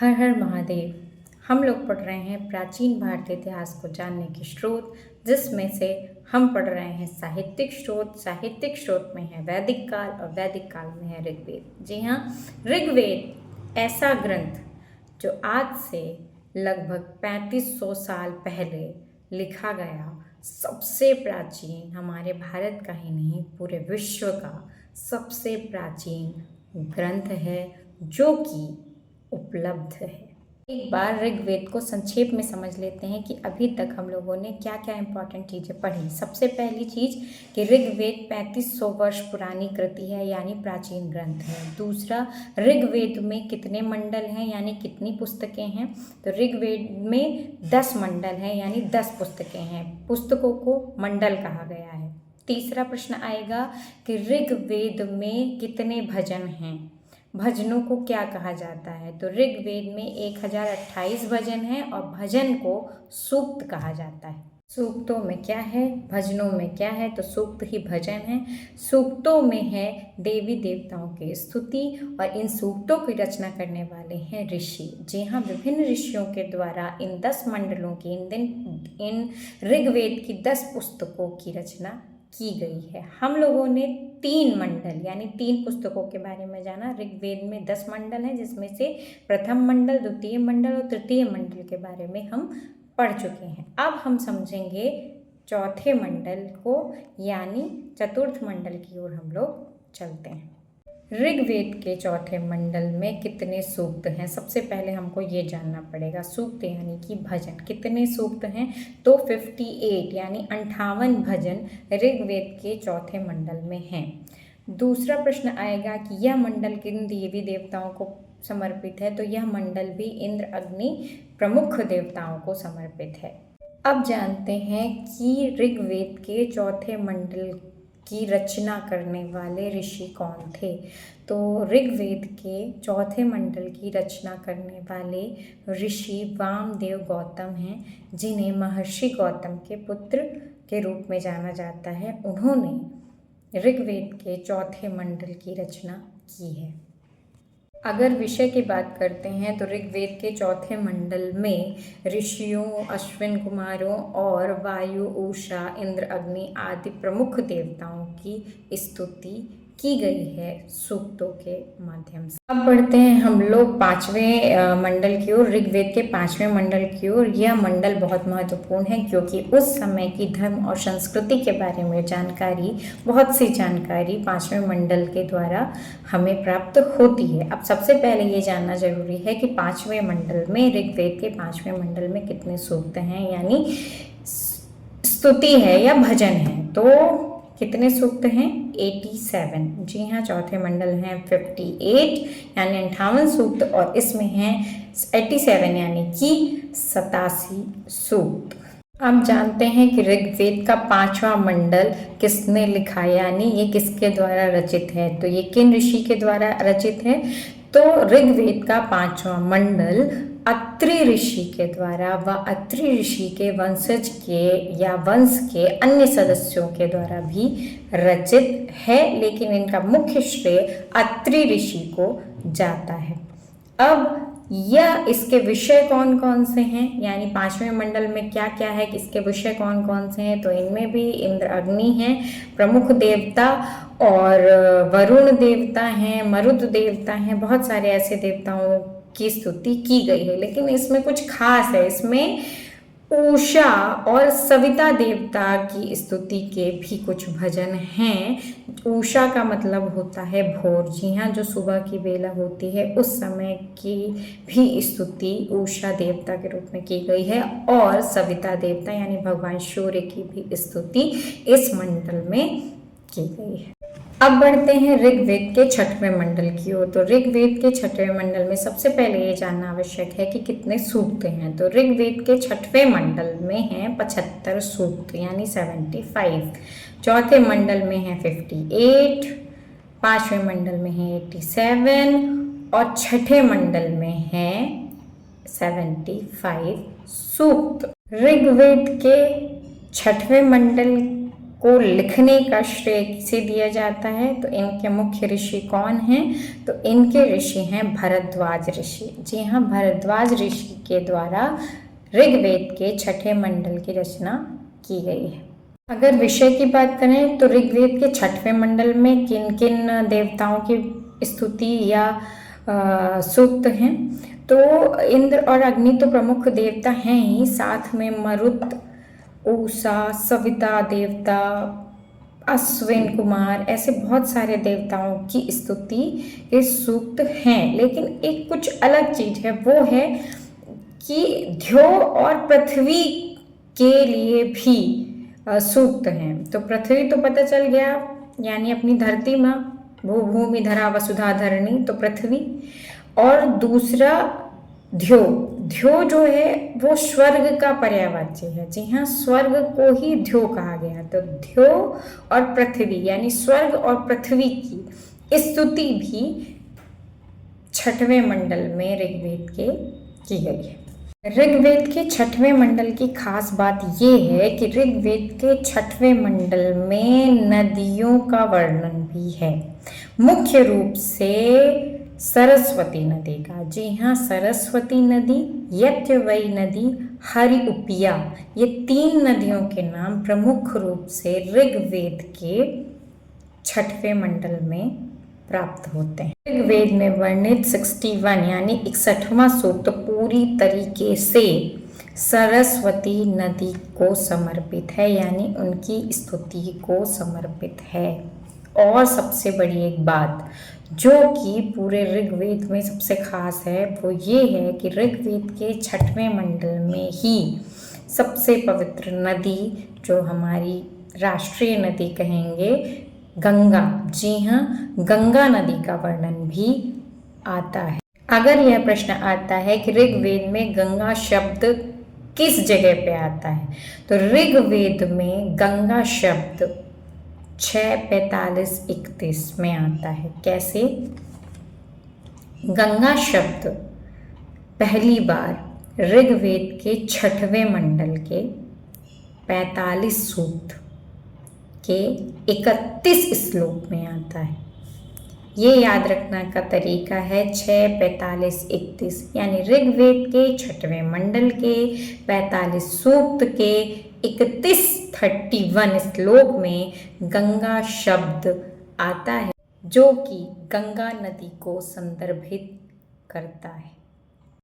हर हर महादेव। हम लोग पढ़ रहे हैं प्राचीन भारतीय इतिहास को जानने के स्रोत, जिसमें से हम पढ़ रहे हैं साहित्यिक स्रोत। साहित्यिक स्रोत में है वैदिक काल और वैदिक काल में है ऋग्वेद। जी हाँ, ऋग्वेद ऐसा ग्रंथ जो आज से लगभग 3500 साल पहले लिखा गया सबसे प्राचीन, हमारे भारत का ही नहीं पूरे विश्व का सबसे प्राचीन ग्रंथ है जो कि उपलब्ध है। एक बार ऋग्वेद को संक्षेप में समझ लेते हैं कि अभी तक हम लोगों ने क्या क्या इंपॉर्टेंट चीज़ें पढ़ी। सबसे पहली चीज़ कि ऋग्वेद 3500 वर्ष पुरानी कृति है, यानी प्राचीन ग्रंथ है। दूसरा, ऋग्वेद में कितने मंडल हैं, यानी कितनी पुस्तकें हैं। तो ऋग्वेद में 10 मंडल हैं, यानी 10 पुस्तकें हैं। पुस्तकों को मंडल कहा गया है। तीसरा प्रश्न आएगा कि ऋग्वेद में कितने भजन हैं, भजनों को क्या कहा जाता है। तो ऋग्वेद में 1028 भजन हैं और भजन को सूक्त कहा जाता है। सूक्तों में क्या है, भजनों में क्या है, तो सूक्त ही भजन है। सूक्तों में है देवी देवताओं की स्तुति और इन सूक्तों की रचना करने वाले हैं ऋषि। जी हाँ, विभिन्न ऋषियों के द्वारा इन 10 मंडलों की, इन ऋग्वेद की 10 पुस्तकों की रचना की गई है। हम लोगों ने 3 मंडल यानी 3 पुस्तकों के बारे में जाना। ऋग्वेद में 10 मंडल हैं, जिसमें से प्रथम मंडल, द्वितीय मंडल और तृतीय मंडल के बारे में हम पढ़ चुके हैं। अब हम समझेंगे चौथे मंडल को, यानी चतुर्थ मंडल की ओर हम लोग चलते हैं। ऋग्वेद के चौथे मंडल में कितने सूक्त हैं, सबसे पहले हमको ये जानना पड़ेगा। सूक्त यानी कि भजन, कितने सूक्त हैं, तो 58 यानी 58 भजन ऋग्वेद के चौथे मंडल में हैं। दूसरा प्रश्न आएगा कि यह मंडल किन देवी देवताओं को समर्पित है, तो यह मंडल भी इंद्र, अग्नि प्रमुख देवताओं को समर्पित है। अब जानते हैं कि ऋग्वेद के चौथे मंडल की रचना करने वाले ऋषि कौन थे। तो ऋग्वेद के चौथे मंडल की रचना करने वाले ऋषि वामदेव गौतम हैं, जिन्हें महर्षि गौतम के पुत्र के रूप में जाना जाता है। उन्होंने ऋग्वेद के चौथे मंडल की रचना की है। अगर विषय की बात करते हैं तो ऋग्वेद के चौथे मंडल में ऋषियों, अश्विन कुमारों और वायु, उषा, इंद्र, अग्नि आदि प्रमुख देवताओं की स्तुति की गई है सूक्तों के माध्यम से। अब बढ़ते हैं हम लोग 5वें मंडल की ओर, ऋग्वेद के 5वें मंडल की ओर। यह मंडल बहुत महत्वपूर्ण है क्योंकि उस समय की धर्म और संस्कृति के बारे में जानकारी, बहुत सी जानकारी 5वें मंडल के द्वारा हमें प्राप्त होती है। अब सबसे पहले ये जानना जरूरी है कि 5वें मंडल में, ऋग्वेद के 5वें मंडल में कितने सूक्त हैं, यानी स्तुति है या भजन है। तो कितने सूक्त हैं, 87। जी हाँ, चौथे मंडल हैं 58 यानी 58 सूक्त और इसमें हैं 87 यानी कि 87 सूक्त। अब जानते हैं कि ऋग्वेद का 5वां मंडल किसने लिखा, यानी ये किसके द्वारा रचित है। तो ये किन ऋषि के द्वारा रचित है, तो ऋग्वेद का 5वां मंडल अत्रि ऋषि के द्वारा व अत्रि ऋषि के वंशज के या वंश के अन्य सदस्यों के द्वारा भी रचित है, लेकिन इनका मुख्य श्रेय अत्रि ऋषि को जाता है। अब यह, इसके विषय कौन कौन से हैं, यानी 5वें मंडल में क्या क्या है, इसके विषय कौन कौन से हैं, तो इनमें भी इंद्र, अग्नि हैं प्रमुख देवता, और वरुण देवता हैं, मरुद देवता हैं, बहुत सारे ऐसे देवताओं की स्तुति की गई है। लेकिन इसमें कुछ खास है, इसमें उषा और सविता देवता की स्तुति के भी कुछ भजन हैं। उषा का मतलब होता है भोर। जी हाँ, जो सुबह की बेला होती है उस समय की भी स्तुति उषा देवता के रूप में की गई है, और सविता देवता यानी भगवान सूर्य की भी स्तुति इस मंडल में की गई है। अब बढ़ते हैं ऋग्वेद के 6वें मंडल की ओर। तो ऋग्वेद के 6वें मंडल में सबसे पहले ये जानना आवश्यक है कि कितने सूक्त हैं। तो ऋग्वेद के 6वें मंडल में हैं 75 सूक्त यानी 75। चौथे मंडल में है 58, 5वें मंडल में है 87 और 6ठे मंडल में है 75 सूक्त। ऋग्वेद के 6वें मंडल को लिखने का श्रेय किसे दिया जाता है? तो इनके मुख्य ऋषि कौन हैं? तो इनके ऋषि हैं भरद्वाज ऋषि। जी हाँ, भरद्वाज ऋषि के द्वारा ऋग्वेद के छठे मंडल की रचना की गई है। अगर विषय की बात करें तो ऋग्वेद के छठवें मंडल में किन किन देवताओं की स्तुति या सूक्त हैं? तो इंद्र और अग्नि तो प्रमुख देवता हैं ही, साथ में मरुत, उषा, सविता देवता, अश्विन कुमार, ऐसे बहुत सारे देवताओं की स्तुति के सूक्त हैं। लेकिन एक कुछ अलग चीज है, वो है कि ध्यो और पृथ्वी के लिए भी सूक्त हैं। तो पृथ्वी तो पता चल गया, यानी अपनी धरती माँ, भू भूमि धरा वसुधा धरणी, तो पृथ्वी। और दूसरा ध्यो, ध्यो जो है वो स्वर्ग का पर्यायवाची है। जी हाँ, स्वर्ग को ही ध्यो कहा गया। तो ध्यो और पृथ्वी यानी स्वर्ग और पृथ्वी की स्तुति भी छठवें मंडल में ऋग्वेद के की गई है। ऋग्वेद के छठवें मंडल की खास बात ये है कि ऋग्वेद के छठवें मंडल में नदियों का वर्णन भी है, मुख्य रूप से सरस्वती नदी का। जी हाँ, सरस्वती नदी, यत्यवई नदी, हरिउपिया, ये 3 नदियों के नाम प्रमुख रूप से ऋग्वेद के छठवें मंडल में प्राप्त होते हैं। ऋग्वेद में वर्णित 61 यानी 61वां सूक्त पूरी तरीके से सरस्वती नदी को समर्पित है, यानी उनकी स्तुति को समर्पित है। और सबसे बड़ी एक बात जो कि पूरे ऋग्वेद में सबसे खास है, वो ये है कि ऋग्वेद के छठवें मंडल में ही सबसे पवित्र नदी, जो हमारी राष्ट्रीय नदी कहेंगे, गंगा, जी हाँ, गंगा नदी का वर्णन भी आता है। अगर यह प्रश्न आता है कि ऋग्वेद में गंगा शब्द किस जगह पे आता है, तो ऋग्वेद में गंगा शब्द 6:45-31 में आता है। कैसे? गंगा शब्द पहली बार ऋग्वेद के छठवें मंडल के 45 सूक्त के 31 श्लोक में आता है। ये याद रखना का तरीका है 6:45-31, यानी ऋग्वेद के छठवें मंडल के 45 सूक्त के 31 श्लोक में गंगा शब्द आता है, जो कि गंगा नदी को संदर्भित करता है।